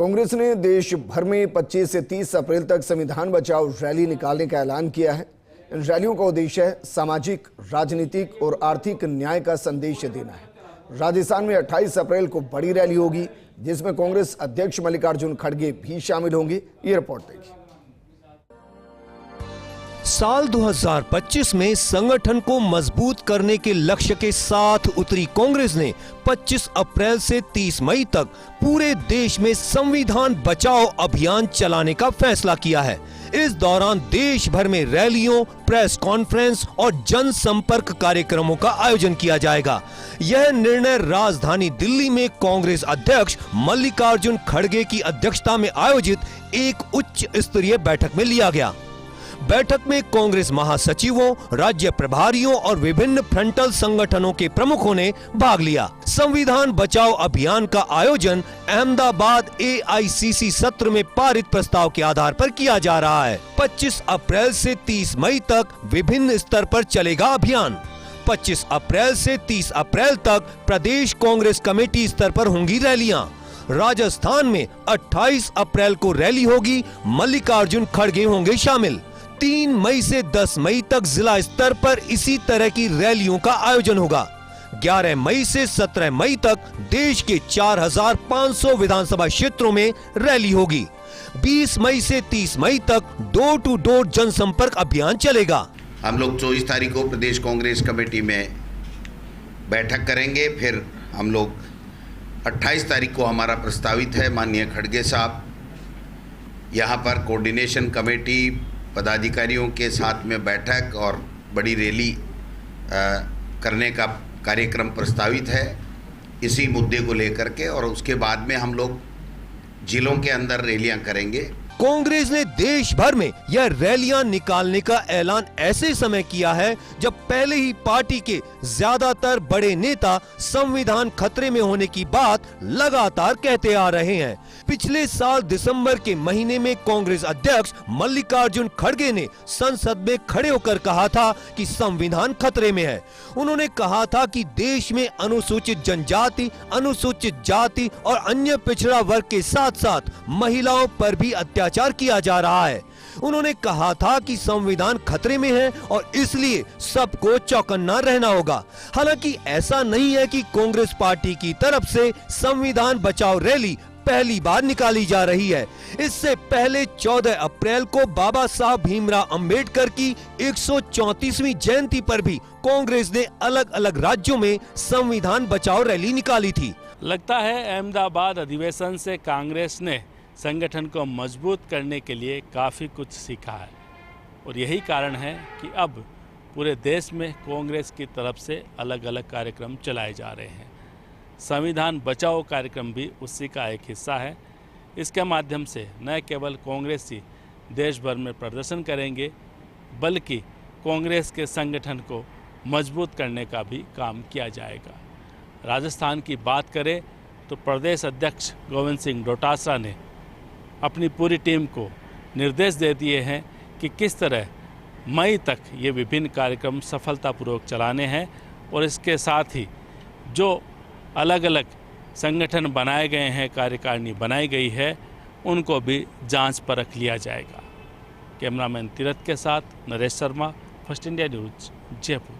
कांग्रेस ने देश भर में 25 से 30 अप्रैल तक संविधान बचाओ रैली निकालने का ऐलान किया है। इन रैलियों का उद्देश्य है सामाजिक, राजनीतिक और आर्थिक न्याय का संदेश देना है। राजस्थान में 28 अप्रैल को बड़ी रैली होगी, जिसमें कांग्रेस अध्यक्ष मल्लिकार्जुन खड़गे भी शामिल होंगे। ये रिपोर्ट देखिए। साल 2025 में संगठन को मजबूत करने के लक्ष्य के साथ उतरी कांग्रेस ने 25 अप्रैल से 30 मई तक पूरे देश में संविधान बचाओ अभियान चलाने का फैसला किया है। इस दौरान देश भर में रैलियों, प्रेस कॉन्फ्रेंस और जनसंपर्क कार्यक्रमों का आयोजन किया जाएगा। यह निर्णय राजधानी दिल्ली में कांग्रेस अध्यक्ष मल्लिकार्जुन खड़गे की अध्यक्षता में आयोजित एक उच्च स्तरीय बैठक में लिया गया। बैठक में कांग्रेस महासचिवों, राज्य प्रभारियों और विभिन्न फ्रंटल संगठनों के प्रमुखों ने भाग लिया। संविधान बचाओ अभियान का आयोजन अहमदाबाद AICC सत्र में पारित प्रस्ताव के आधार पर किया जा रहा है। 25 अप्रैल से 30 मई तक विभिन्न स्तर पर चलेगा अभियान। 25 अप्रैल से 30 अप्रैल तक प्रदेश कांग्रेस कमेटी स्तर पर होंगी रैलियां। राजस्थान में 28 अप्रैल को रैली होगी, मल्लिकार्जुन खड़गे होंगे शामिल। 3 मई से 10 मई तक जिला स्तर पर इसी तरह की रैलियों का आयोजन होगा। 11 मई से 17 मई तक देश के 4500 विधानसभा क्षेत्रों में रैली होगी। 20 मई से 30 मई तक डोर टू डोर जनसंपर्क अभियान चलेगा। हम लोग 24 तारीख को प्रदेश कांग्रेस कमेटी में बैठक करेंगे। फिर हम लोग 28 तारीख को हमारा प्रस्तावित है, माननीय खड़गे साहब यहाँ पर कोऑर्डिनेशन कमेटी पदाधिकारियों के साथ में बैठक और बड़ी रैली करने का कार्यक्रम प्रस्तावित है इसी मुद्दे को लेकर के, और उसके बाद में हम लोग जिलों के अंदर रैलियां करेंगे। कांग्रेस ने देश भर में यह रैलियां निकालने का ऐलान ऐसे समय किया है जब पहले ही पार्टी के ज्यादातर बड़े नेता संविधान खतरे में होने की बात लगातार कहते आ रहे हैं। पिछले साल दिसंबर के महीने में कांग्रेस अध्यक्ष मल्लिकार्जुन खड़गे ने संसद में खड़े होकर कहा था कि संविधान खतरे में है। उन्होंने कहा था कि देश में अनुसूचित जनजाति, अनुसूचित जाति और अन्य पिछड़ा वर्ग के साथ साथ महिलाओं पर भी अत्याचार किया जा रहा है। उन्होंने कहा था कि संविधान खतरे में है और इसलिए सबको चौकन्ना रहना होगा। हालांकि ऐसा नहीं है कि कांग्रेस पार्टी की तरफ से संविधान बचाओ रैली पहली बार निकाली जा रही है। इससे पहले 14 अप्रैल को बाबा साहब भीमराव अंबेडकर की 134वीं जयंती पर भी कांग्रेस ने अलग अलग राज्यों में संविधान बचाओ रैली निकाली थी। लगता है अहमदाबाद अधिवेशन से कांग्रेस ने संगठन को मजबूत करने के लिए काफ़ी कुछ सीखा है और यही कारण है कि अब पूरे देश में कांग्रेस की तरफ से अलग अलग कार्यक्रम चलाए जा रहे हैं। संविधान बचाओ कार्यक्रम भी उसी का एक हिस्सा है। इसके माध्यम से न केवल कांग्रेसी देश भर में प्रदर्शन करेंगे, बल्कि कांग्रेस के संगठन को मजबूत करने का भी काम किया जाएगा। राजस्थान की बात करें तो प्रदेश अध्यक्ष गोविंद सिंह डोटासरा ने अपनी पूरी टीम को निर्देश दे दिए हैं कि किस तरह मई तक ये विभिन्न कार्यक्रम सफलतापूर्वक चलाने हैं और इसके साथ ही जो अलग अलग संगठन बनाए गए हैं, कार्यकारिणी बनाई गई है, उनको भी जांच परख लिया जाएगा। कैमरामैन तीरथ के साथ Naresh Sharma, first India news, Jaipur.